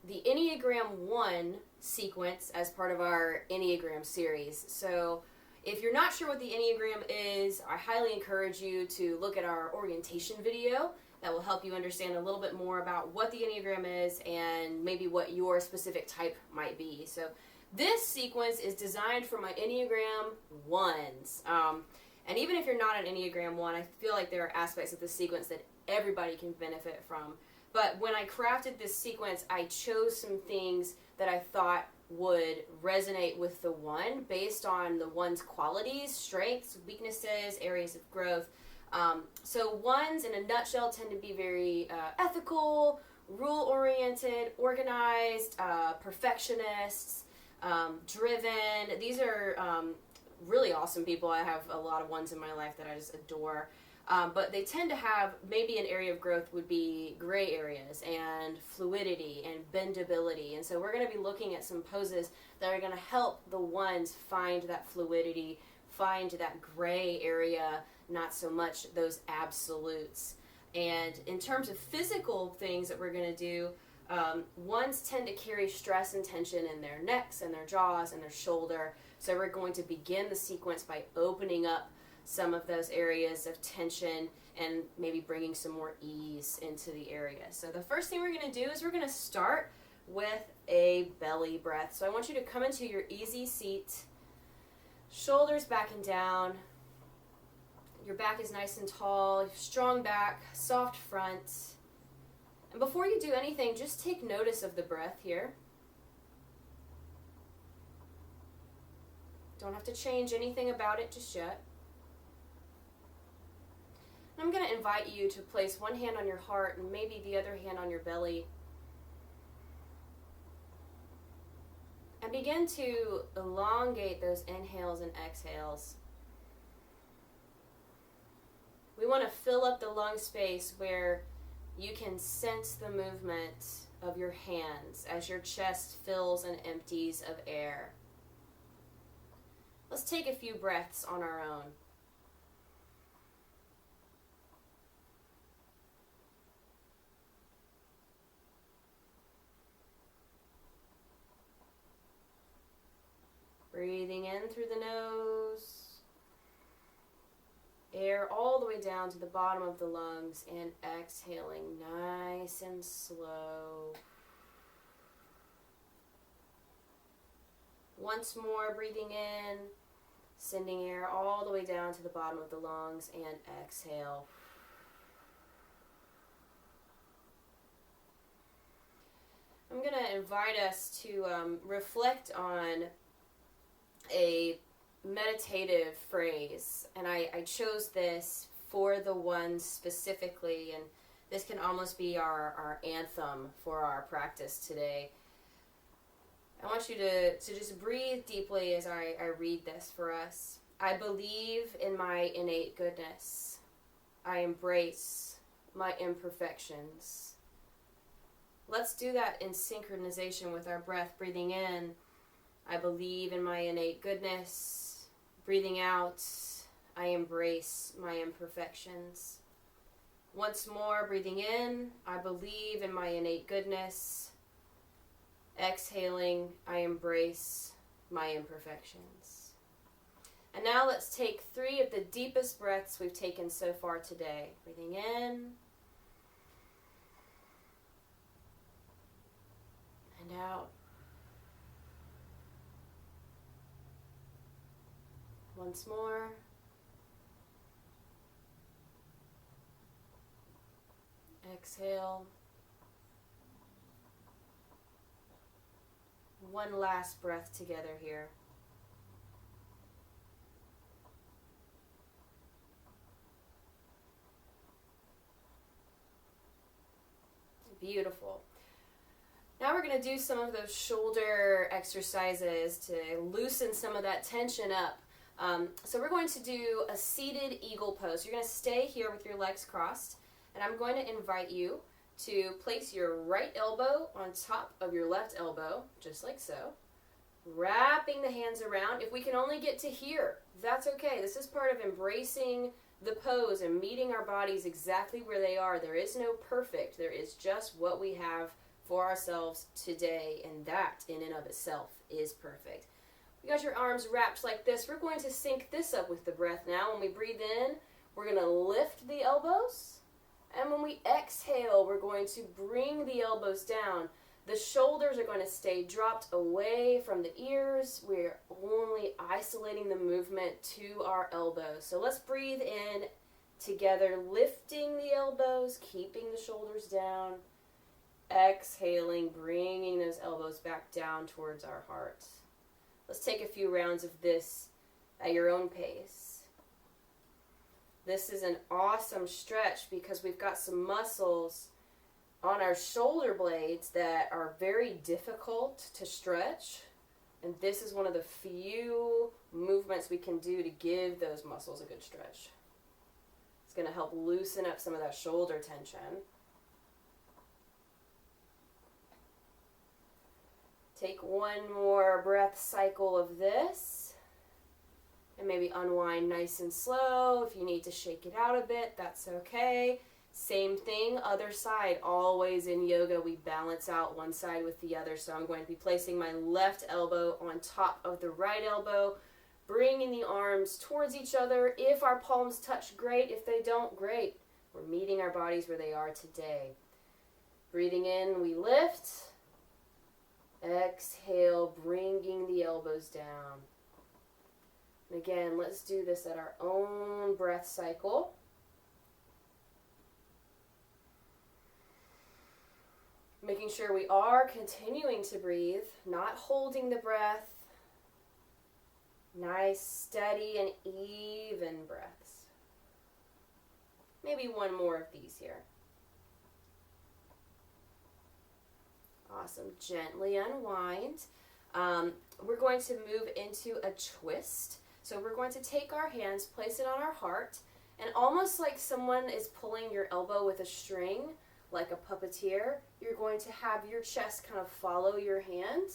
the Enneagram 1 sequence as part of our Enneagram series. So if you're not sure what the Enneagram is, I highly encourage you to look at our orientation video. That will help you understand a little bit more about what the Enneagram is and maybe what your specific type might be. So this sequence is designed for my Enneagram 1s. And even if you're not an Enneagram 1, I feel like there are aspects of this sequence that everybody can benefit from. But when I crafted this sequence, I chose some things that I thought would resonate with the 1 based on the 1's qualities, strengths, weaknesses, areas of growth. So 1s in a nutshell tend to be very ethical, rule-oriented, organized, perfectionists, driven. These are really awesome people. I have a lot of 1s in my life that I just adore. But they tend to have, maybe an area of growth would be gray areas and fluidity and bendability. And so we're going to be looking at some poses that are going to help the 1s find that fluidity, find that gray area, not so much those absolutes. And in terms of physical things that we're going to do, 1s tend to carry stress and tension in their necks and their jaws and their shoulder. So we're going to begin the sequence by opening up some of those areas of tension and maybe bringing some more ease into the area. So the first thing we're going to do is we're going to start with a belly breath. So I want you to come into your easy seat, shoulders back and down. Your back is nice and tall, strong back, soft front. And before you do anything, just take notice of the breath here. Don't have to change anything about it just yet. I'm going to invite you to place one hand on your heart and maybe the other hand on your belly. And begin to elongate those inhales and exhales. We want to fill up the lung space where you can sense the movement of your hands as your chest fills and empties of air. Let's take a few breaths on our own. Breathing in through the nose, air all the way down to the bottom of the lungs, and exhaling nice and slow. Once more, breathing in, sending air all the way down to the bottom of the lungs, and exhale. I'm going to invite us to reflect on a meditative phrase, and I chose this for the 1s specifically, and this can almost be our anthem for our practice today. I want you to just breathe deeply as I read this for us. I believe in my innate goodness. I embrace my imperfections. Let's do that in synchronization with our breath. Breathing in, I believe in my innate goodness. Breathing out, I embrace my imperfections. Once more, breathing in, I believe in my innate goodness. Exhaling, I embrace my imperfections. And now let's take 3 of the deepest breaths we've taken so far today. Breathing in and out. Once more. Exhale. One last breath together here. Beautiful. Now we're going to do some of those shoulder exercises to loosen some of that tension up. So we're going to do a seated eagle pose. You're going to stay here with your legs crossed, and I'm going to invite you to place your right elbow on top of your left elbow, just like so. Wrapping the hands around. If we can only get to here, that's okay. This is part of embracing the pose and meeting our bodies exactly where they are. There is no perfect. There is just what we have for ourselves today, and that in and of itself is perfect. You got your arms wrapped like this. We're going to sync this up with the breath now. When we breathe in, we're going to lift the elbows, and when we exhale, we're going to bring the elbows down. The shoulders are going to stay dropped away from the ears. We're only isolating the movement to our elbows. So let's breathe in together, lifting the elbows, keeping the shoulders down. Exhaling, bringing those elbows back down towards our heart. Let's take a few rounds of this at your own pace. This is an awesome stretch because we've got some muscles on our shoulder blades that are very difficult to stretch. And this is one of the few movements we can do to give those muscles a good stretch. It's going to help loosen up some of that shoulder tension. Take one more breath cycle of this. And maybe unwind nice and slow. If you need to shake it out a bit, that's okay. Same thing, other side. Always in yoga, we balance out one side with the other. So I'm going to be placing my left elbow on top of the right elbow, bringing the arms towards each other. If our palms touch, great. If they don't, great. We're meeting our bodies where they are today. Breathing in, we lift. Exhale, bringing the elbows down. And again, let's do this at our own breath cycle. Making sure we are continuing to breathe, not holding the breath. Nice, steady, and even breaths. Maybe one more of these here. Awesome. Gently unwind. We're going to move into a twist. So we're going to take our hands, place it on our heart, and almost like someone is pulling your elbow with a string, like a puppeteer, you're going to have your chest kind of follow your hand.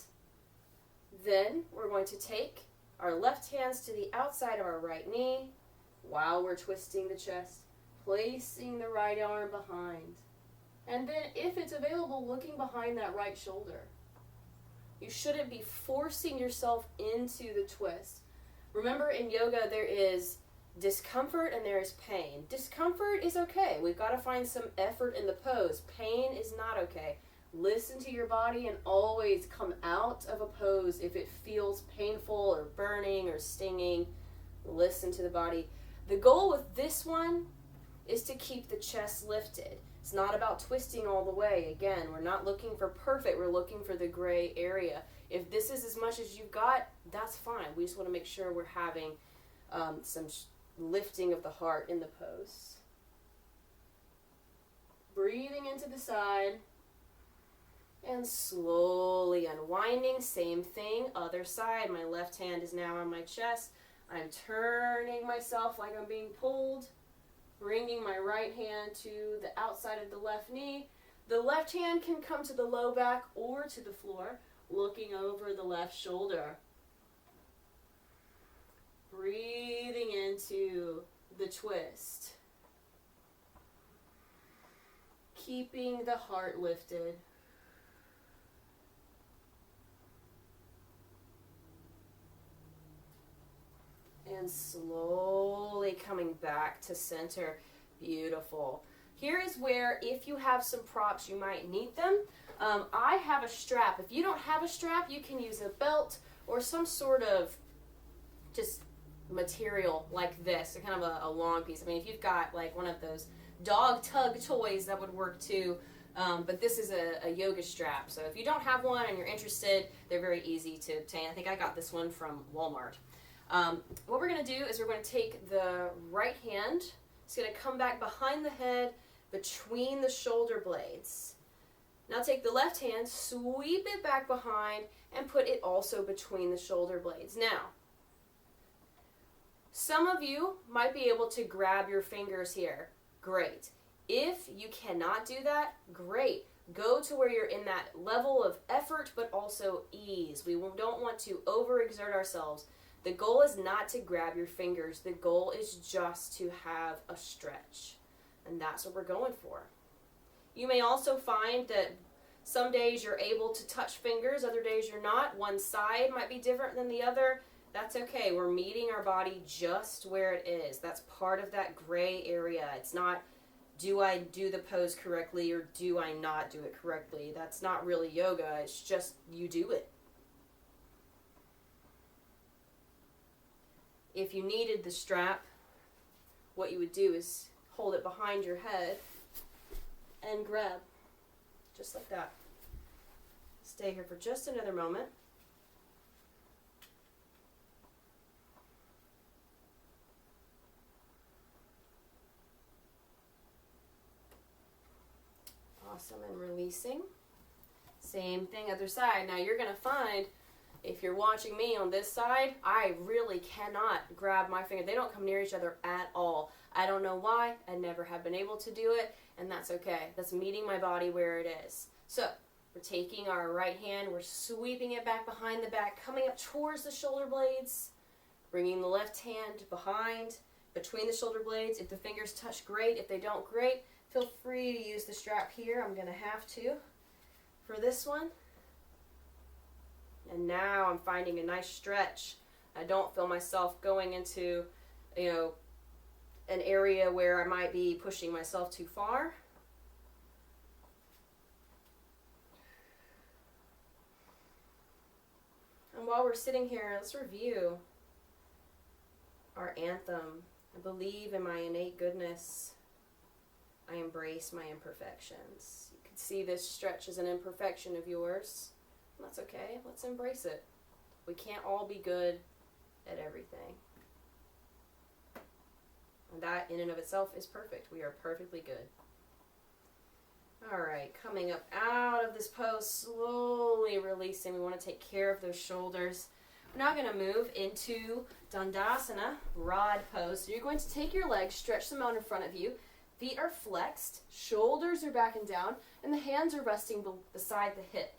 Then we're going to take our left hands to the outside of our right knee while we're twisting the chest, placing the right arm behind. And then, if it's available, looking behind that right shoulder. You shouldn't be forcing yourself into the twist. Remember, in yoga, there is discomfort and there is pain. Discomfort is okay. We've got to find some effort in the pose. Pain is not okay. Listen to your body and always come out of a pose if it feels painful or burning or stinging. Listen to the body. The goal with this one is to keep the chest lifted. It's not about twisting all the way. Again, we're not looking for perfect. We're looking for the gray area. If this is as much as you've got, that's fine. We just want to make sure we're having some lifting of the heart in the pose. Breathing into the side and slowly unwinding. Same thing, other side. My left hand is now on my chest. I'm turning myself like I'm being pulled. Bringing my right hand to the outside of the left knee. The left hand can come to the low back or to the floor, looking over the left shoulder. Breathing into the twist. Keeping the heart lifted. And slowly coming back to center. Beautiful. Here is where, if you have some props, you might need them. I have a strap. If you don't have a strap, you can use a belt or some sort of just material like this, kind of a long piece. I mean, if you've got like one of those dog tug toys, that would work too. But this is a yoga strap. So if you don't have one and you're interested, they're very easy to obtain. I think I got this one from Walmart. What we're going to do is we're going to take the right hand. It's going to come back behind the head, between the shoulder blades. Now take the left hand, sweep it back behind, and put it also between the shoulder blades. Now, some of you might be able to grab your fingers here. Great. If you cannot do that, great. Go to where you're in that level of effort, but also ease. We don't want to overexert ourselves. The goal is not to grab your fingers. The goal is just to have a stretch. And that's what we're going for. You may also find that Some days you're able to touch fingers, other days you're not. One side might be different than the other. That's okay. We're meeting our body just where it is. That's part of that gray area. It's not, do I do the pose correctly or do I not do it correctly? That's not really yoga. It's just you do it. If you needed the strap, what you would do is hold it behind your head and grab, just like that. Stay here for just another moment. Awesome, and releasing. Same thing, other side. Now you're going to find, if you're watching me on this side, I really cannot grab my finger. They don't come near each other at all. I don't know why. I never have been able to do it, and that's okay. That's meeting my body where it is. So we're taking our right hand, we're sweeping it back behind the back, coming up towards the shoulder blades, bringing the left hand behind, between the shoulder blades. If the fingers touch, great. If they don't, great. Feel free to use the strap here. I'm going to have to for this one. And now I'm finding a nice stretch. I don't feel myself going into, an area where I might be pushing myself too far. And while we're sitting here, let's review our anthem. I believe in my innate goodness. I embrace my imperfections. You can see this stretch as an imperfection of yours. That's okay. Let's embrace it. We can't all be good at everything. And that in and of itself is perfect. We are perfectly good. All right, coming up out of this pose, slowly releasing. We want to take care of those shoulders. We're now going to move into Dandasana, rod pose. So you're going to take your legs, stretch them out in front of you. Feet are flexed, shoulders are back and down, and the hands are resting beside the hip.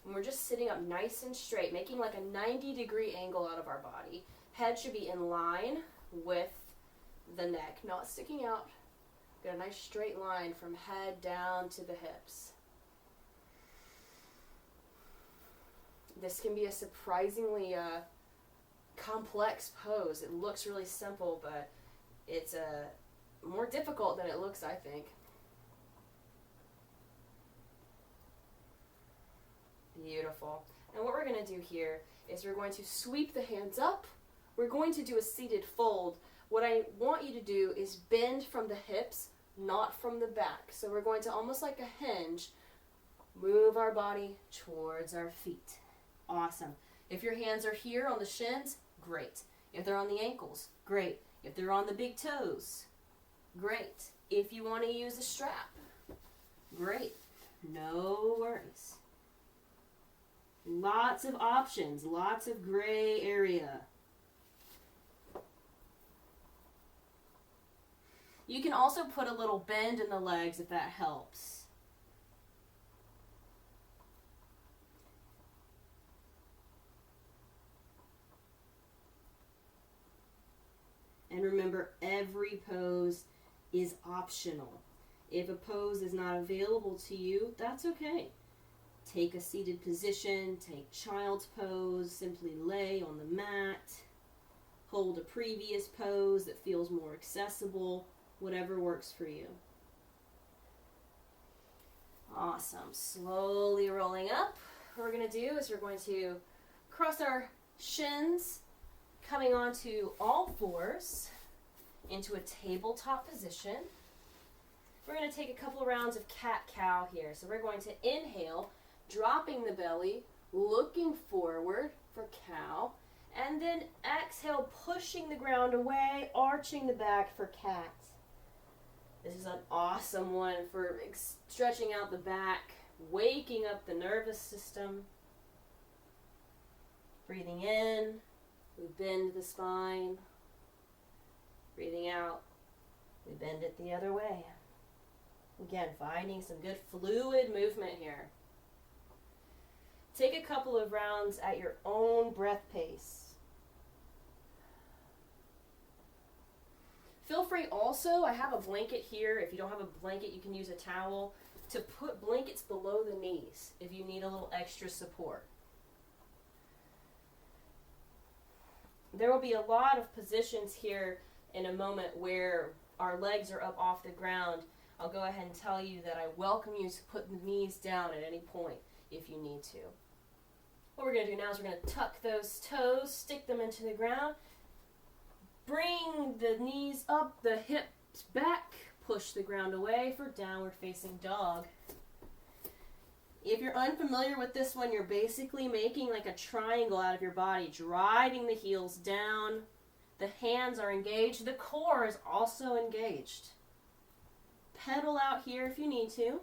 And we're just sitting up nice and straight, making like a 90-degree angle out of our body. Head should be in line with the neck, not sticking out. Got a nice straight line from head down to the hips. This can be a surprisingly complex pose. It looks really simple, but it's more difficult than it looks, I think. Beautiful. And what we're going to do here is we're going to sweep the hands up. We're going to do a seated fold. What I want you to do is bend from the hips, not from the back. So we're going to, almost like a hinge, move our body towards our feet. Awesome. If your hands are here on the shins, great. If they're on the ankles, great. If they're on the big toes, great. If you want to use a strap, great. No worries. Lots of options, lots of gray area. You can also put a little bend in the legs if that helps. And remember, every pose is optional. If a pose is not available to you, that's okay. Take a seated position, take child's pose, simply lay on the mat, hold a previous pose that feels more accessible, whatever works for you. Awesome. Slowly rolling up. What we're going to do is we're going to cross our shins, coming onto all fours into a tabletop position. We're going to take a couple of rounds of cat-cow here. So we're going to inhale, dropping the belly, looking forward for cow, and then exhale, pushing the ground away, arching the back for cat. This is an awesome one for stretching out the back, waking up the nervous system. Breathing in, we bend the spine. Breathing out, we bend it the other way. Again, finding some good fluid movement here. Take a couple of rounds at your own breath pace. Feel free also, I have a blanket here. If you don't have a blanket, you can use a towel. to put blankets below the knees if you need a little extra support. There will be a lot of positions here in a moment where our legs are up off the ground. I'll go ahead and tell you that I welcome you to put the knees down at any point if you need to. What we're going to do now is we're going to tuck those toes, stick them into the ground, bring the knees up, the hips back, push the ground away for downward facing dog. If you're unfamiliar with this one, you're basically making like a triangle out of your body, driving the heels down. The hands are engaged. The core is also engaged. Pedal out here if you need to.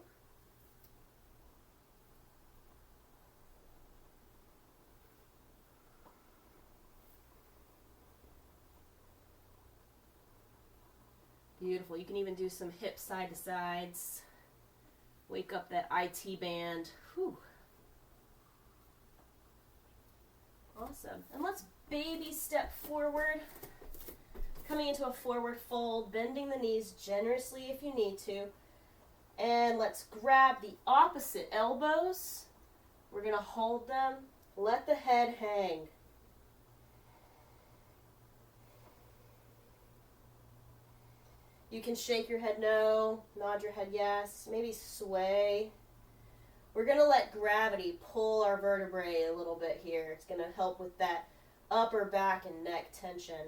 Beautiful. You can even do some hip side to sides. Wake up that IT band. Whew. Awesome. And let's baby step forward. Coming into a forward fold, bending the knees generously if you need to. And let's grab the opposite elbows. We're going to hold them. Let the head hang. You can shake your head no, nod your head yes, maybe sway. We're going to let gravity pull our vertebrae a little bit here. It's going to help with that upper back and neck tension.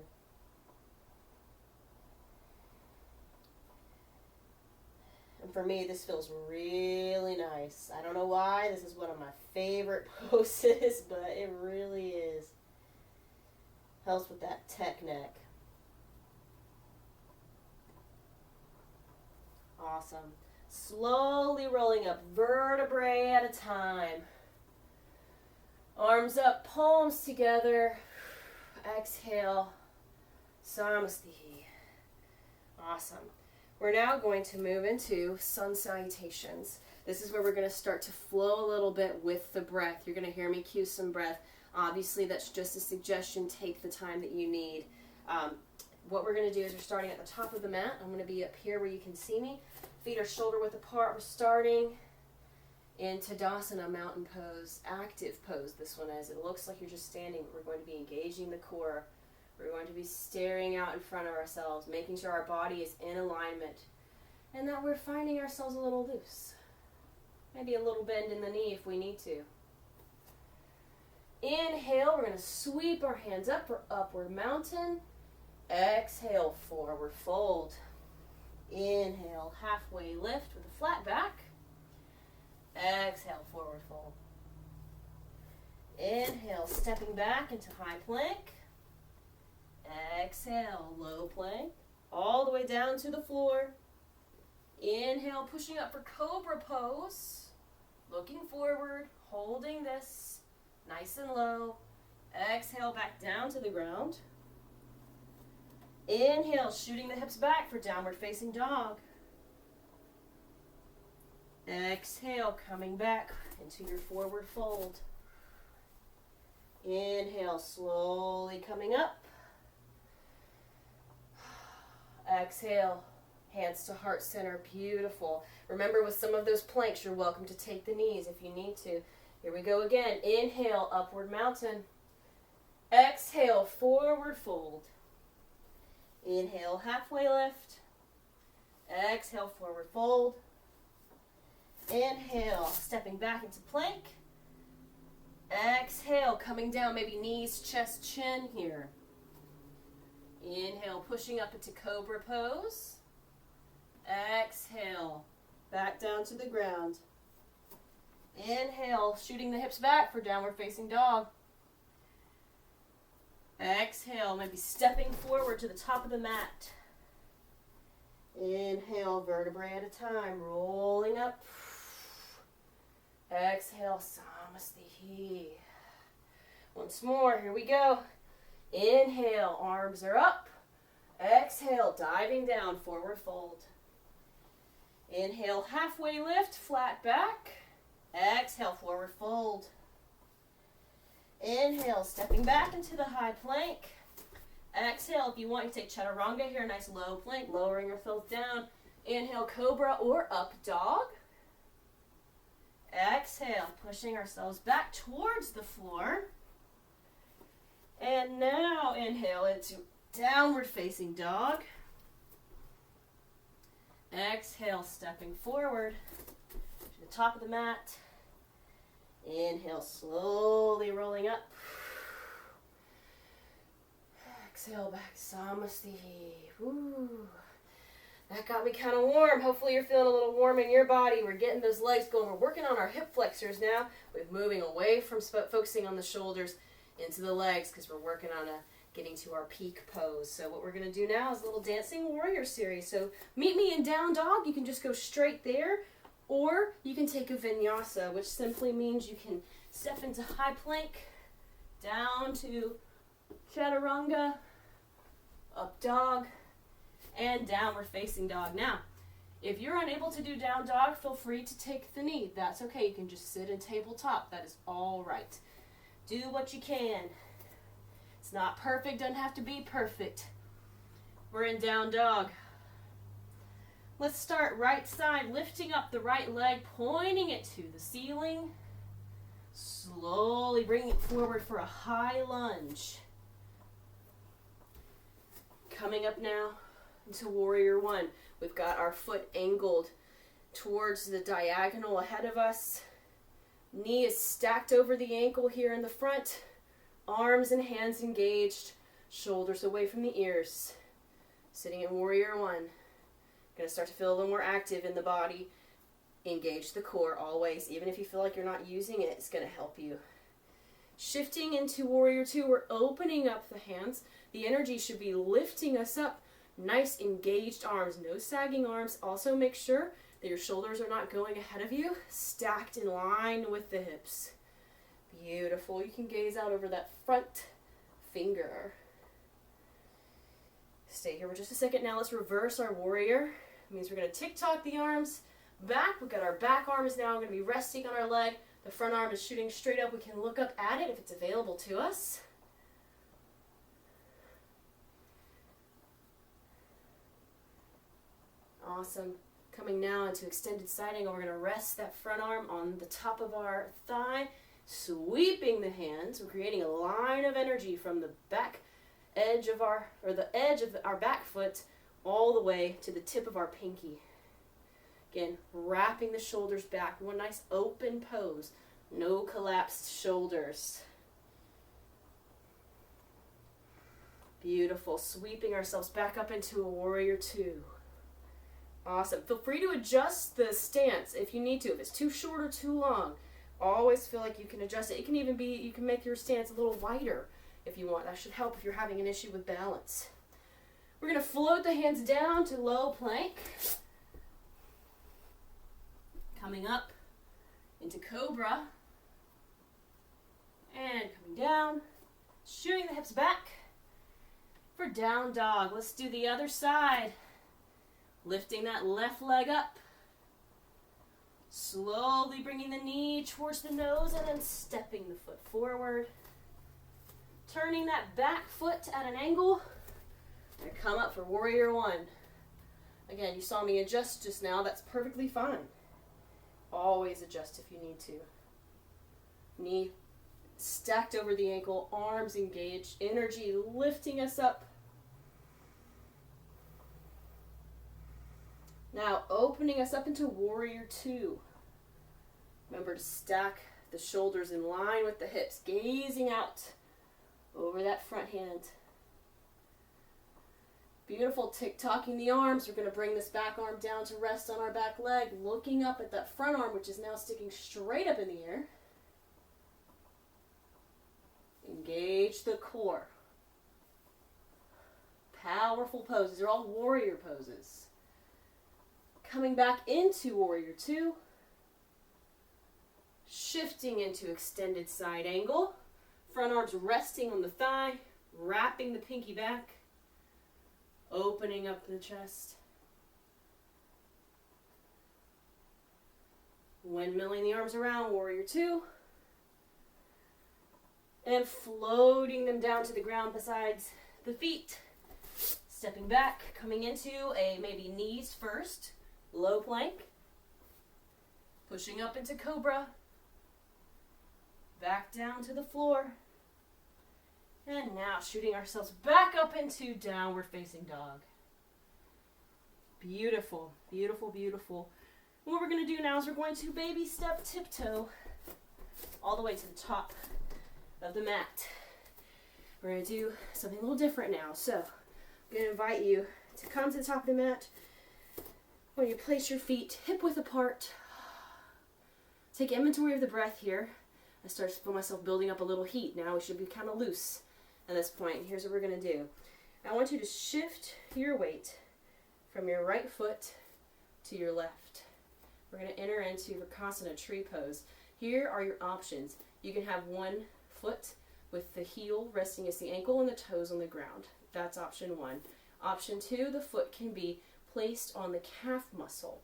And for me, this feels really nice. I don't know why. This is one of my favorite poses, but it really is. Helps with that tech neck. Awesome. Slowly rolling up, vertebrae at a time. Arms up, palms together. Exhale. Samasthi. Awesome. We're now going to move into sun salutations. This is where we're going to start to flow a little bit with the breath. You're going to hear me cue some breath. Obviously, that's just a suggestion. Take the time that you need. What we're going to do is we're starting at the top of the mat. I'm going to be up here where you can see me. Feet are shoulder width apart. We're starting in Tadasana, mountain pose, active pose. This one is. It looks like you're just standing. We're going to be engaging the core. We're going to be staring out in front of ourselves, making sure our body is in alignment, and that we're finding ourselves a little loose. Maybe a little bend in the knee if we need to. Inhale, we're going to sweep our hands up for upward mountain. Exhale, forward fold. Inhale, halfway lift with a flat back. Exhale, forward fold. Inhale, stepping back into high plank. Exhale, low plank. All the way down to the floor. Inhale, pushing up for cobra pose. Looking forward, holding this nice and low. Exhale, back down to the ground. Inhale, shooting the hips back for downward facing dog. Exhale, coming back into your forward fold. Inhale, slowly coming up. Exhale, hands to heart center, beautiful. Remember, with some of those planks, you're welcome to take the knees if you need to. Here we go again. Inhale, upward mountain. Exhale, forward fold. Inhale, halfway lift. Exhale, forward fold. Inhale, stepping back into plank. Exhale, coming down, maybe knees, chest, chin here. Inhale, pushing up into cobra pose. Exhale, back down to the ground. Inhale, shooting the hips back for downward facing dog. Exhale, maybe stepping forward to the top of the mat. Inhale, vertebrae at a time, rolling up. Exhale, Samasthi. Once more, here we go. Inhale, arms are up. Exhale, diving down, forward fold. Inhale, halfway lift, flat back. Exhale, forward fold. Inhale, stepping back into the high plank. Exhale, if you want, you take chaturanga here, nice low plank, lowering your thumbs down. Inhale, cobra or up dog. Exhale, pushing ourselves back towards the floor. And now inhale into downward facing dog. Exhale, stepping forward to the top of the mat. Inhale, slowly rolling up. Exhale, back, Samasthi. Woo. That got me kind of warm. Hopefully you're feeling a little warm in your body. We're getting those legs going. We're working on our hip flexors now. We're moving away from focusing on the shoulders into the legs because we're working on getting to our peak pose. So what we're going to do now is a little dancing warrior series. So meet me in down dog. You can just go straight there, or you can take a vinyasa, which simply means you can step into high plank, down to chaturanga, up dog, and downward facing dog. Now, if you're unable to do down dog, feel free to take the knee. That's okay. You can just sit in tabletop. That is all right. Do what you can. It's not perfect, doesn't have to be perfect. We're in down dog. Let's start right side, lifting up the right leg, pointing it to the ceiling. Slowly bringing it forward for a high lunge. Coming up now into warrior one. We've got our foot angled towards the diagonal ahead of us. Knee is stacked over the ankle here in the front. Arms and hands engaged. Shoulders away from the ears. Sitting in warrior one. Going to start to feel a little more active in the body. Engage the core always. Even if you feel like you're not using it, it's going to help you. Shifting into warrior two, we're opening up the hands. The energy should be lifting us up. Nice engaged arms, no sagging arms. Also make sure that your shoulders are not going ahead of you, stacked in line with the hips. Beautiful. You can gaze out over that front finger. Stay here for just a second. Now let's reverse our warrior. It means we're going to tick-tock the arms back. We've got our back arm is now going to be resting on our leg. The front arm is shooting straight up. We can look up at it if it's available to us. Awesome. Coming now into extended side angle, we're going to rest that front arm on the top of our thigh, sweeping the hands. We're creating a line of energy from the back edge of our back foot all the way to the tip of our pinky. Again, wrapping the shoulders back. One nice open pose. No collapsed shoulders. Beautiful. Sweeping ourselves back up into a warrior two. Awesome. Feel free to adjust the stance if you need to. If it's too short or too long, always feel like you can adjust it. It can even be, you can make your stance a little wider if you want. That should help if you're having an issue with balance. We're going to float the hands down to low plank. Coming up into cobra. And coming down. Shooting the hips back for down dog. Let's do the other side. Lifting that left leg up. Slowly bringing the knee towards the nose and then stepping the foot forward. Turning that back foot at an angle. And come up for warrior one. Again, you saw me adjust just now. That's perfectly fine. Always adjust if you need to. Knee stacked over the ankle. Arms engaged. Energy lifting us up. Now, opening us up into warrior two. Remember to stack the shoulders in line with the hips, gazing out over that front hand. Beautiful. Tick-tocking the arms. We're going to bring this back arm down to rest on our back leg, looking up at that front arm, which is now sticking straight up in the air. Engage the core. Powerful poses. They're all warrior poses. Coming back into warrior two. Shifting into extended side angle. Front arms resting on the thigh. Wrapping the pinky back. Opening up the chest. Windmilling the arms around, warrior two. And floating them down to the ground besides the feet. Stepping back, coming into a maybe knees first. Low plank. Pushing up into cobra. Back down to the floor. And now shooting ourselves back up into downward facing dog. Beautiful, beautiful, beautiful. What we're going to do now is we're going to baby step tiptoe all the way to the top of the mat. We're going to do something a little different now. So I'm going to invite you to come to the top of the mat. When you place your feet hip width apart, take inventory of the breath here. I start to feel myself building up a little heat. Now we should be kind of loose at this point. Here's what we're going to do. I want you to shift your weight from your right foot to your left. We're going to enter into Vrksana tree pose. Here are your options. You can have one foot with the heel resting against the ankle and the toes on the ground. That's option 1. Option 2, the foot can be placed on the calf muscle.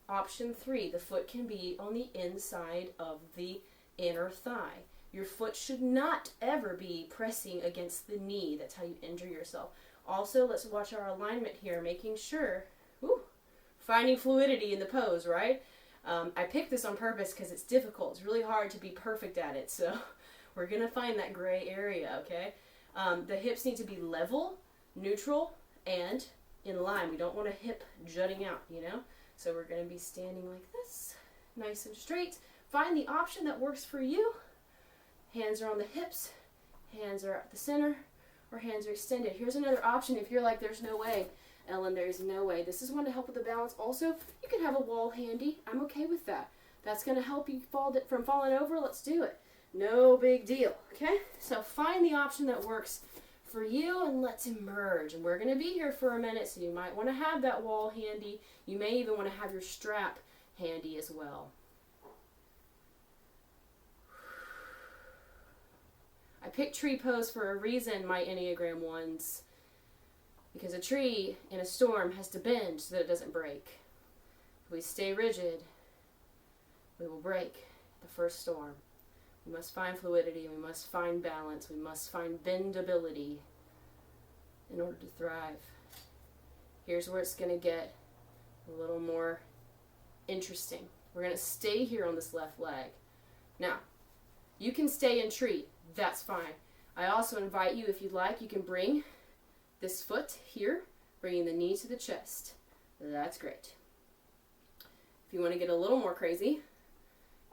Option 3, the foot can be on the inside of the inner thigh. Your foot should not ever be pressing against the knee. That's how you injure yourself. Also, let's watch our alignment here, making sure, finding fluidity in the pose, right? I picked this on purpose because it's difficult. It's really hard to be perfect at it, so we're going to find that gray area, okay? The hips need to be level, neutral, and in line. We don't want a hip jutting out, you know? So we're going to be standing like this, nice and straight. Find the option that works for you. Hands are on the hips, hands are at the center, or hands are extended. Here's another option if you're like, there's no way, Ellen, there's no way. This is one to help with the balance. Also, you can have a wall handy. I'm okay with that. That's going to help you from falling over. Let's do it. No big deal, okay? So find the option that works for you and let's emerge. And we're going to be here for a minute, so you might want to have that wall handy. You may even want to have your strap handy as well. I picked tree pose for a reason, my Enneagram ones, because a tree in a storm has to bend so that it doesn't break. If we stay rigid, we will break the first storm. We must find fluidity, we must find balance, we must find bendability in order to thrive. Here's where it's going to get a little more interesting. We're going to stay here on this left leg. Now, you can stay in tree. That's fine. I also invite you, if you'd like, you can bring this foot here, bringing the knee to the chest. That's great. If you want to get a little more crazy,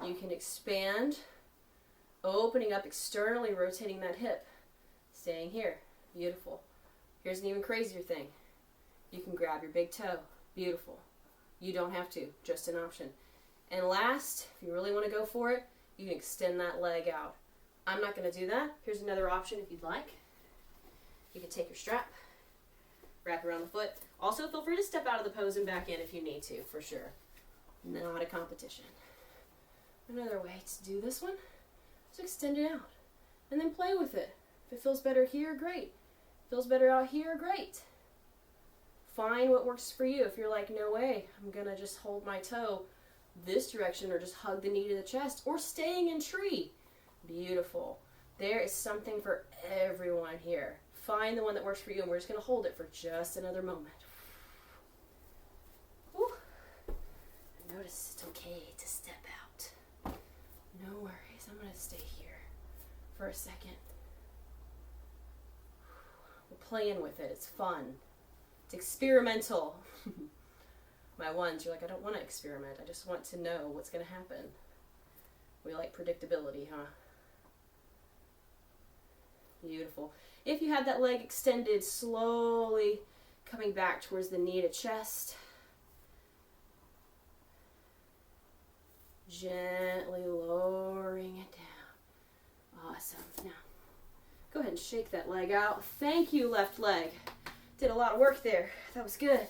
you can expand, opening up externally, rotating that hip, staying here. Beautiful. Here's an even crazier thing. You can grab your big toe. Beautiful. You don't have to, just an option. And last, if you really want to go for it, you can extend that leg out. I'm not going to do that. Here's another option if you'd like. You can take your strap, wrap it around the foot. Also, feel free to step out of the pose and back in if you need to, for sure. Not a competition. Another way to do this one is extend it out and then play with it. If it feels better here, great. Feels better out here, great. Find what works for you. If you're like, no way, I'm going to just hold my toe this direction or just hug the knee to the chest or staying in tree. Beautiful. There is something for everyone here. Find the one that works for you, and we're just going to hold it for just another moment. Whew. Notice it's okay to step out. No worries. I'm going to stay here for a second. We're playing with it. It's fun. It's experimental. My ones, you're like, I don't want to experiment. I just want to know what's going to happen. We like predictability, huh? Beautiful. If you had that leg extended, slowly coming back towards the knee to chest. Gently lowering it down. Awesome. Now, go ahead and shake that leg out. Thank you, left leg. Did a lot of work there. That was good.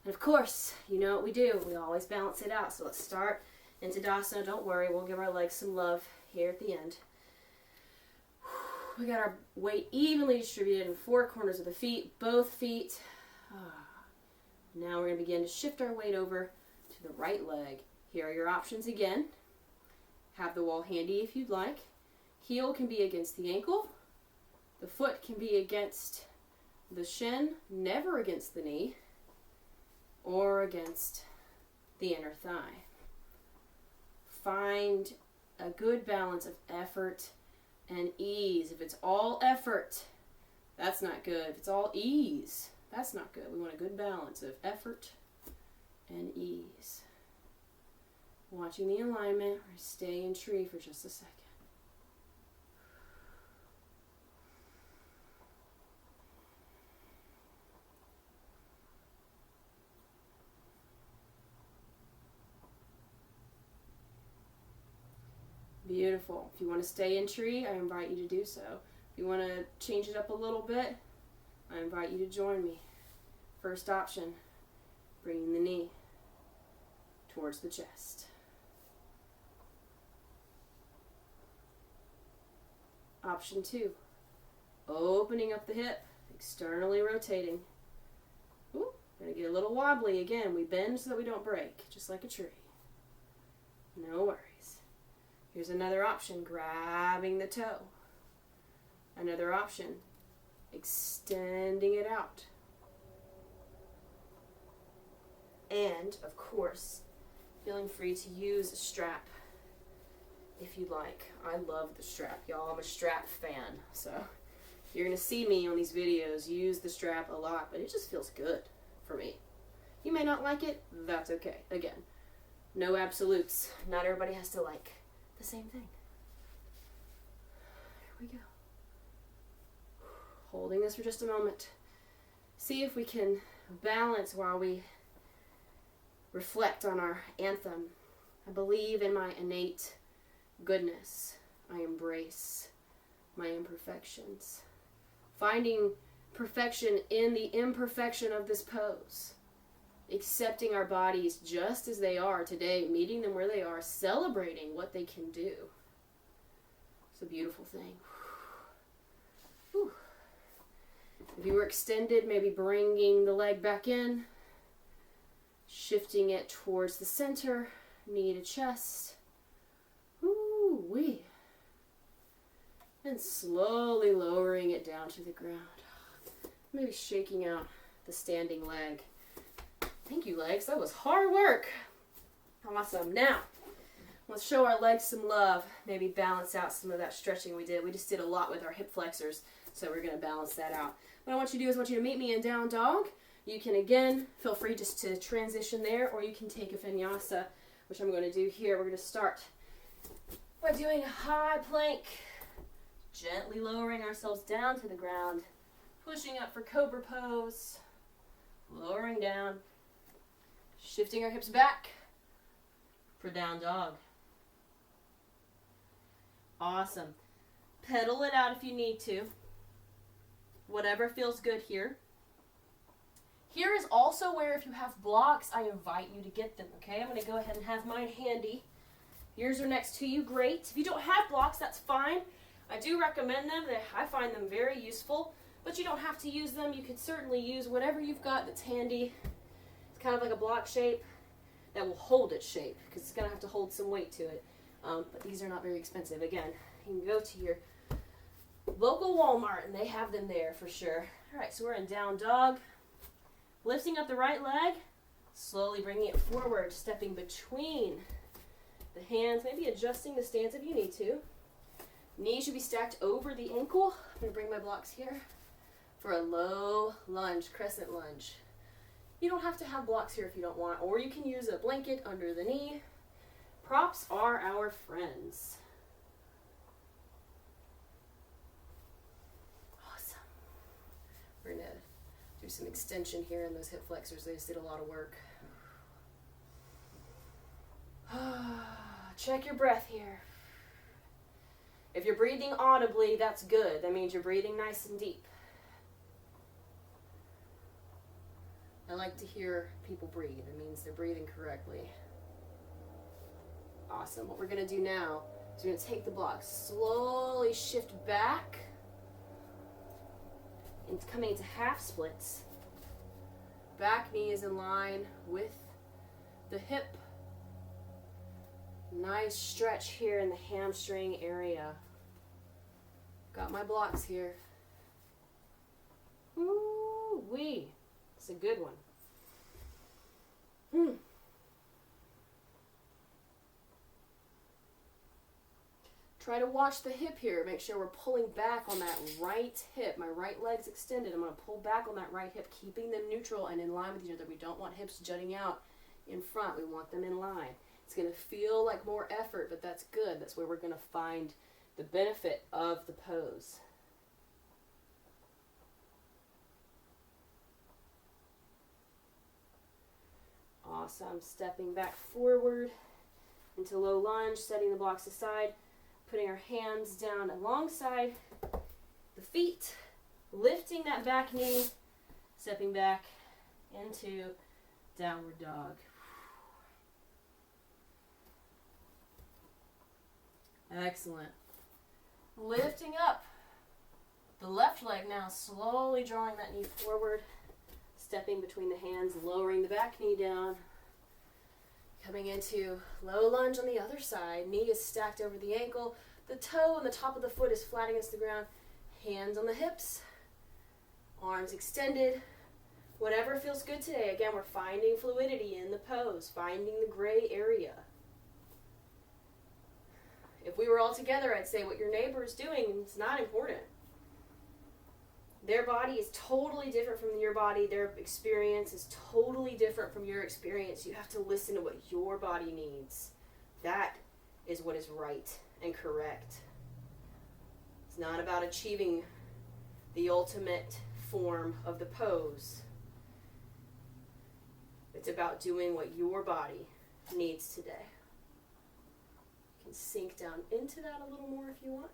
And of course, you know what we do. We always balance it out. So let's start into Tadasana. Don't worry. We'll give our legs some love here at the end. We got our weight evenly distributed in four corners of the feet, both feet. Now we're going to begin to shift our weight over to the right leg. Here are your options again. Have the wall handy if you'd like. Heel can be against the ankle. The foot can be against the shin, never against the knee, or against the inner thigh. find a good balance of effort and ease. If it's all effort, that's not good. If it's all ease, that's not good. We want a good balance of effort and ease. Watching the alignment, or stay in tree for just a second. Beautiful. If you want to stay in tree, I invite you to do so. If you want to change it up a little bit, I invite you to join me. First option, bringing the knee towards the chest. Option 2, opening up the hip, externally rotating. Ooh, gonna get a little wobbly again. We bend so that we don't break, just like a tree. No worries. Here's another option, grabbing the toe. Another option, extending it out. And, of course, feeling free to use a strap if you'd like. I love the strap, y'all. I'm a strap fan. So you're going to see me on these videos use the strap a lot, but it just feels good for me. You may not like it. That's okay. Again, no absolutes. Not everybody has to like the same thing. Here we go. Holding this for just a moment. See if we can balance while we reflect on our anthem. I believe in my innate goodness. I embrace my imperfections. Finding perfection in the imperfection of this pose. Accepting our bodies just as they are today, meeting them where they are, celebrating what they can do. It's a beautiful thing. Whew. If you were extended, maybe bringing the leg back in, shifting it towards the center, knee to chest. Woo-wee. And slowly lowering it down to the ground. Maybe shaking out the standing leg. Thank you, legs. That was hard work. Awesome. Now, let's show our legs some love. Maybe balance out some of that stretching we did. We just did a lot with our hip flexors, so we're going to balance that out. What I want you to do is I want you to meet me in down dog. You can, again, feel free just to transition there, or you can take a vinyasa, which I'm going to do here. We're going to start by doing a high plank, gently lowering ourselves down to the ground, pushing up for cobra pose, lowering down, shifting our hips back for down dog. Awesome. Pedal it out if you need to. Whatever feels good here. Here is also where if you have blocks, I invite you to get them, okay? I'm going to go ahead and have mine handy. Yours are next to you, great. If you don't have blocks, that's fine. I do recommend them. I find them very useful, but you don't have to use them. You can certainly use whatever you've got that's handy. It's kind of like a block shape that will hold its shape because it's going to have to hold some weight to it. But these are not very expensive. Again, you can go to your local Walmart and they have them there for sure. All right, so we're in down dog. Lifting up the right leg, slowly bringing it forward, stepping between the hands, maybe adjusting the stance if you need to. Knees should be stacked over the ankle. I'm going to bring my blocks here for a low lunge, crescent lunge. You don't have to have blocks here if you don't want, or you can use a blanket under the knee. Props are our friends. Awesome. We're going to do some extension here in those hip flexors. They just did a lot of work. Check your breath here. If you're breathing audibly, that's good. That means you're breathing nice and deep. I like to hear people breathe. It means they're breathing correctly. Awesome. What we're going to do now is we're going to take the block, slowly shift back, and coming into half splits. Back knee is in line with the hip. Nice stretch here in the hamstring area. Got my blocks here. Woo-wee. It's a good one. Try to watch the hip here. Make sure we're pulling back on that right hip. My right leg's extended. I'm going to pull back on that right hip, keeping them neutral and in line with each other. We don't want hips jutting out in front. We want them in line. It's going to feel like more effort, but that's good. That's where we're going to find the benefit of the pose. Awesome. Stepping back forward into low lunge, setting the blocks aside, putting our hands down alongside the feet, lifting that back knee, stepping back into downward dog. Excellent. Lifting up the left leg now, slowly drawing that knee forward, stepping between the hands, lowering the back knee down, coming into low lunge on the other side. Knee is stacked over the ankle, the toe and the top of the foot is flat against the ground, hands on the hips, arms extended. Whatever feels good today. Again, we're finding fluidity in the pose, finding the gray area. If we were all together, I'd say what your neighbor is doing is not important. Their body is totally different from your body. Their experience is totally different from your experience. You have to listen to what your body needs. That is what is right and correct. It's not about achieving the ultimate form of the pose. It's about doing what your body needs today. Sink down into that a little more if you want.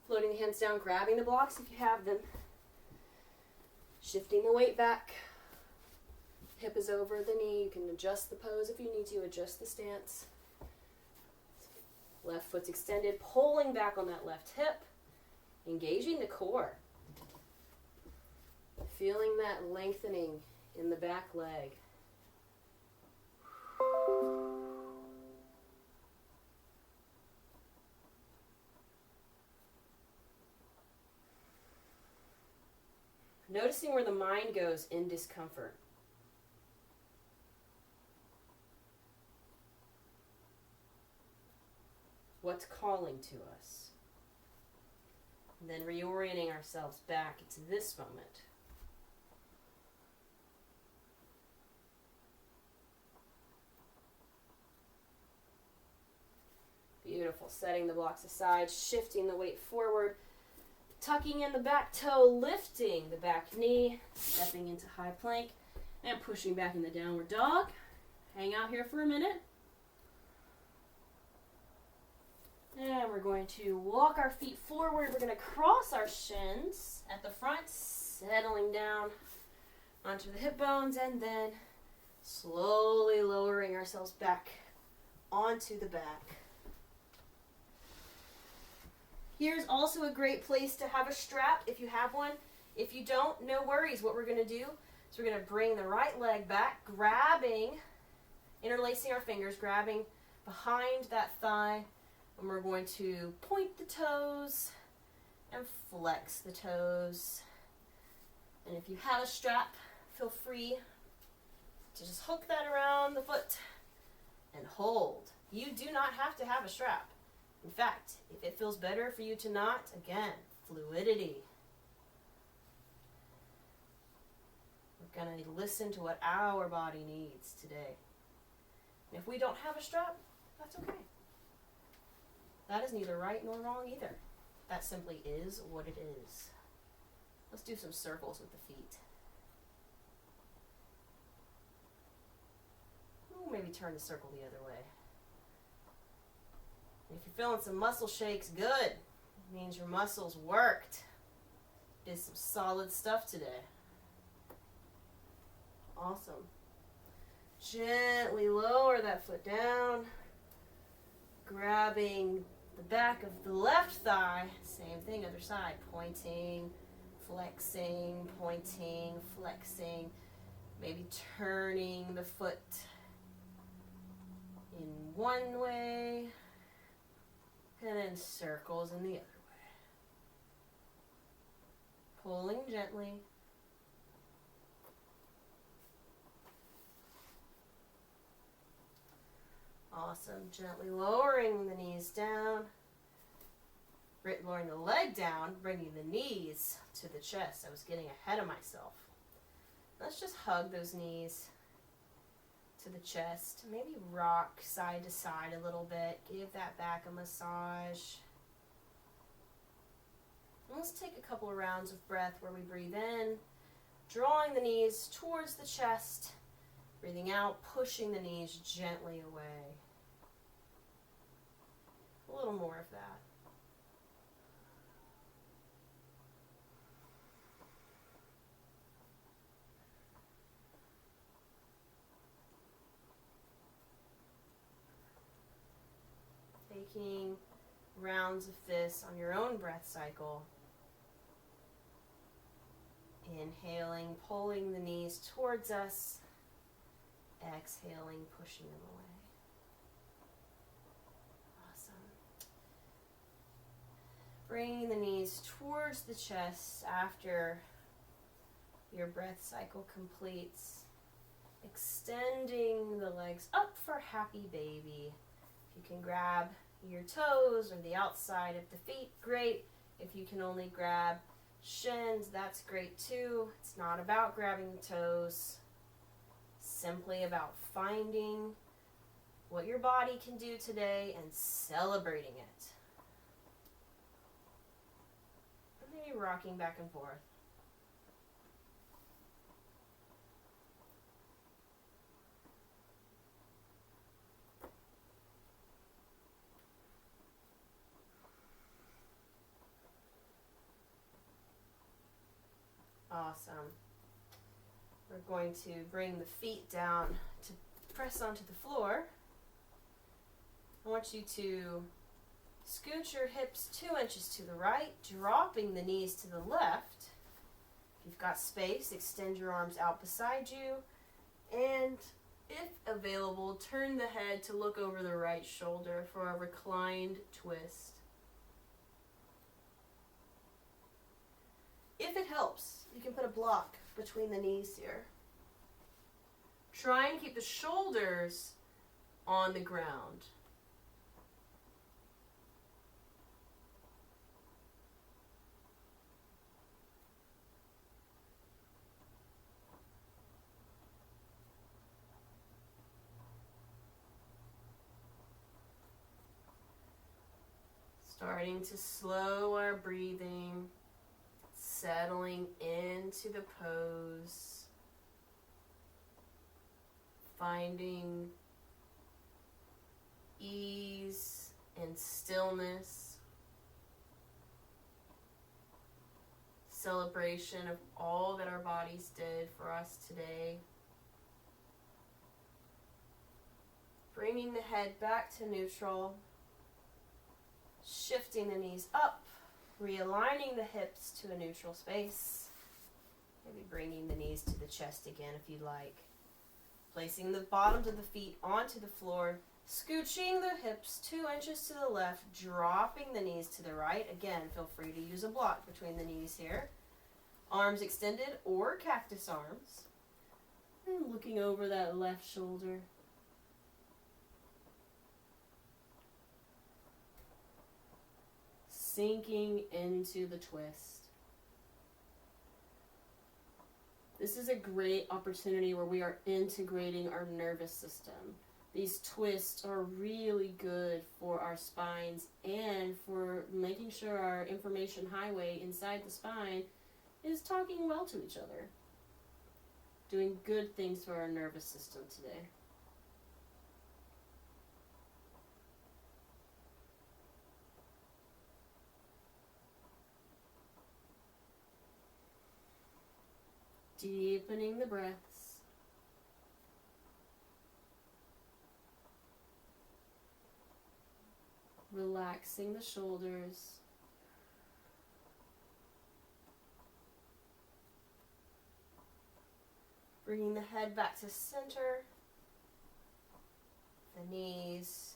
Floating the hands down, grabbing the blocks if you have them. Shifting the weight back. Hip is over the knee. You can adjust the pose if you need to, adjust the stance. Left foot's extended, pulling back on that left hip. Engaging the core. Feeling that lengthening in the back leg. Noticing where the mind goes in discomfort. What's calling to us? And then reorienting ourselves back into this moment. Beautiful. Setting the blocks aside, shifting the weight forward. Tucking in the back toe, lifting the back knee, stepping into high plank, and pushing back in the downward dog. Hang out here for a minute. And we're going to walk our feet forward. We're going to cross our shins at the front, settling down onto the hip bones, and then slowly lowering ourselves back onto the back. Here's also a great place to have a strap if you have one. If you don't, no worries. What we're going to do is we're going to bring the right leg back, grabbing, interlacing our fingers, grabbing behind that thigh, and we're going to point the toes and flex the toes. And if you have a strap, feel free to just hook that around the foot and hold. You do not have to have a strap. In fact, if it feels better for you to not, again, fluidity. We're going to listen to what our body needs today. And if we don't have a strap, that's okay. That is neither right nor wrong either. That simply is what it is. Let's do some circles with the feet. Ooh, maybe turn the circle the other way. If you're feeling some muscle shakes, good. It means your muscles worked. Did some solid stuff today. Awesome. Gently lower that foot down. Grabbing the back of the left thigh. Same thing, other side. Pointing, flexing, pointing, flexing. Maybe turning the foot in one way. And then circles in the other way. Pulling gently. Awesome. Gently lowering the knees down. Lowering the leg down, bringing the knees to the chest. I was getting ahead of myself. Let's just hug those knees to the chest. Maybe rock side to side a little bit. Give that back a massage. And let's take a couple of rounds of breath where we breathe in, drawing the knees towards the chest. Breathing out, pushing the knees gently away. A little more of that. Taking rounds of this on your own breath cycle. Inhaling, pulling the knees towards us. Exhaling, pushing them away. Awesome. Bringing the knees towards the chest after your breath cycle completes. Extending the legs up for happy baby. If you can grab your toes or the outside of the feet, great. If you can only grab shins, that's great too. It's not about grabbing the toes. Simply about finding what your body can do today and celebrating it. And maybe rocking back and forth. Awesome. We're going to bring the feet down to press onto the floor. I want you to scoot your hips 2 inches to the right, dropping the knees to the left. If you've got space, extend your arms out beside you. And if available, turn the head to look over the right shoulder for a reclined twist. If it helps, you can put a block between the knees here. Try and keep the shoulders on the ground. Starting to slow our breathing. Settling into the pose, finding ease and stillness, celebration of all that our bodies did for us today. Bringing the head back to neutral, shifting the knees up. Realigning the hips to a neutral space. Maybe bringing the knees to the chest again if you'd like. Placing the bottoms of the feet onto the floor. Scooching the hips 2 inches to the left. Dropping the knees to the right. Again, feel free to use a block between the knees here. Arms extended or cactus arms. And looking over that left shoulder. Sinking into the twist. This is a great opportunity where we are integrating our nervous system. These twists are really good for our spines and for making sure our information highway inside the spine is talking well to each other. Doing good things for our nervous system today. Deepening the breaths. Relaxing the shoulders. Bringing the head back to center. The knees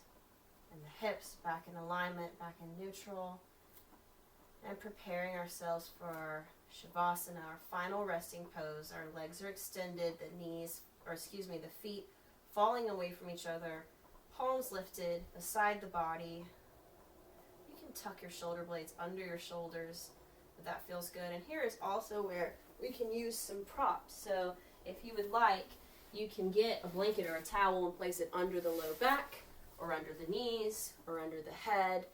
and the hips back in alignment, back in neutral. And preparing ourselves for Shavasana, our final resting pose. Our legs are extended, the feet falling away from each other, palms lifted beside the body. You can tuck your shoulder blades under your shoulders if that feels good. And here is also where we can use some props. So if you would like, you can get a blanket or a towel and place it under the low back or under the knees or under the head.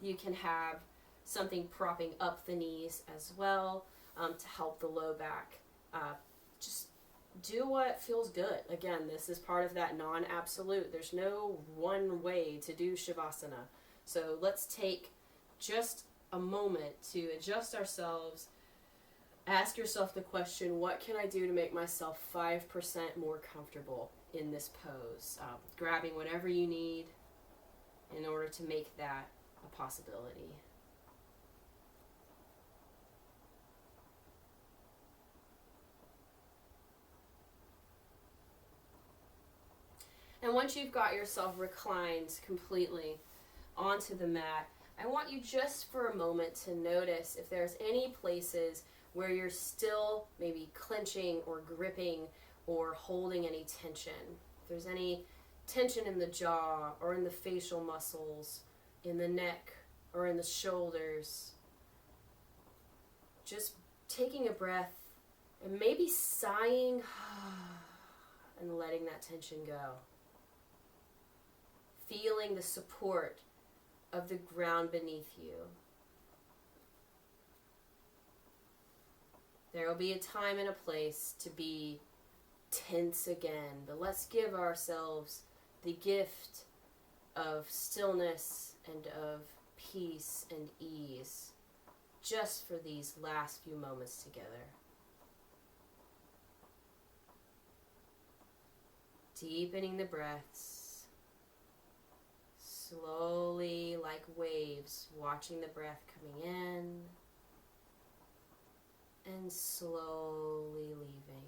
You can have something propping up the knees as well to help the low back. Just do what feels good. Again, this is part of that non-absolute. There's no one way to do Shavasana. So let's take just a moment to adjust ourselves. Ask yourself the question, what can I do to make myself 5% more comfortable in this pose? Grabbing whatever you need in order to make that a possibility. And once you've got yourself reclined completely onto the mat, I want you just for a moment to notice if there's any places where you're still maybe clenching or gripping or holding any tension. If there's any tension in the jaw or in the facial muscles, in the neck or in the shoulders, just taking a breath and maybe sighing and letting that tension go. Feeling the support of the ground beneath you. There will be a time and a place to be tense again, but let's give ourselves the gift of stillness and of peace and ease just for these last few moments together. Deepening the breaths, slowly like waves, watching the breath coming in and slowly leaving.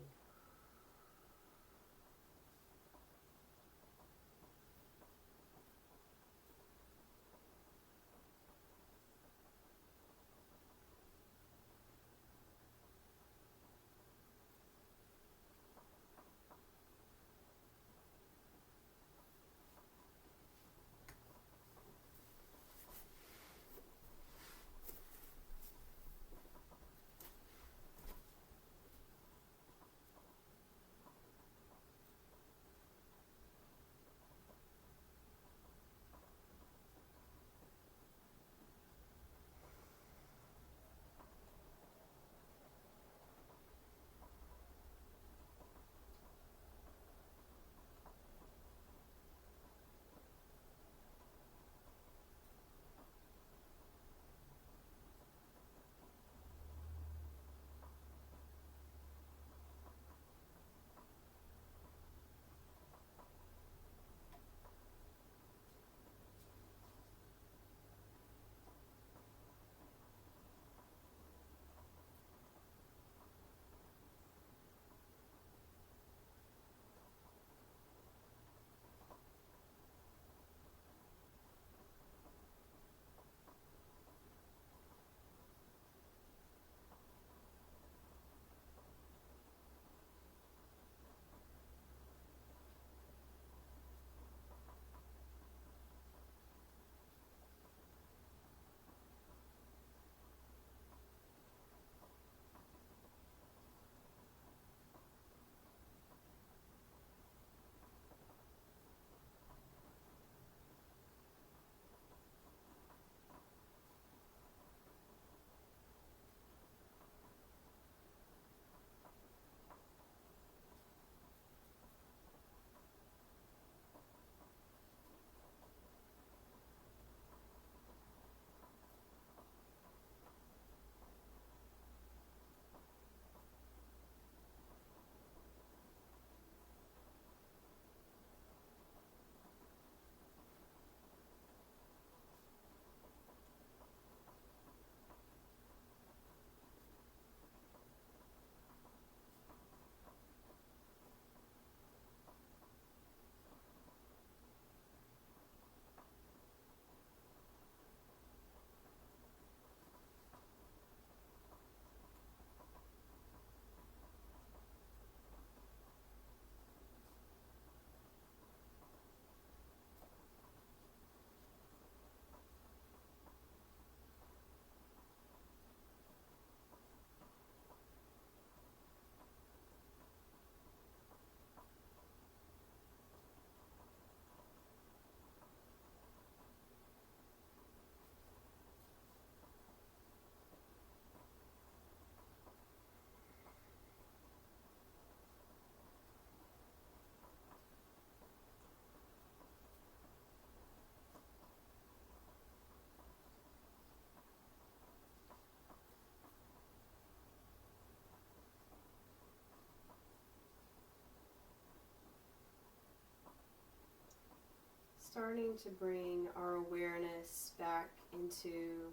Starting to bring our awareness back into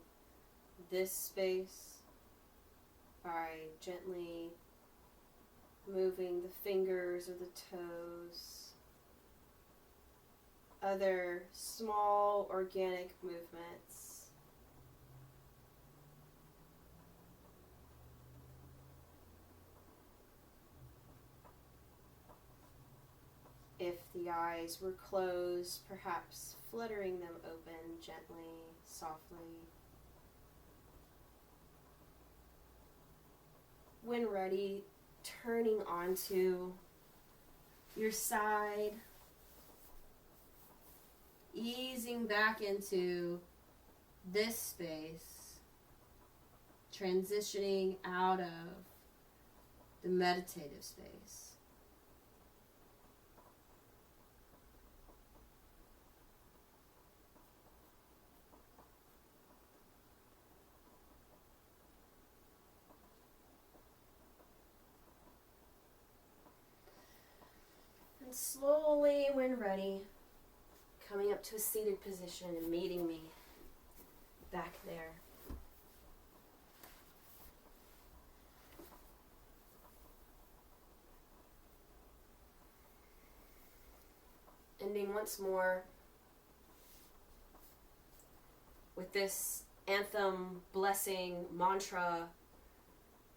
this space by gently moving the fingers or the toes, other small organic movements. If the eyes were closed, perhaps fluttering them open gently, softly. When ready, turning onto your side, easing back into this space, transitioning out of the meditative space. And slowly, when ready, coming up to a seated position and meeting me back there. Ending once more with this anthem, blessing, mantra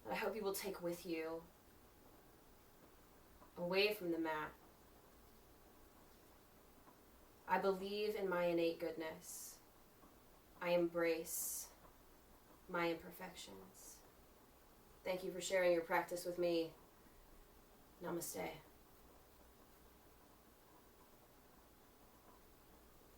that I hope you will take with you away from the mat. I believe in my innate goodness. I embrace my imperfections. Thank you for sharing your practice with me. Namaste.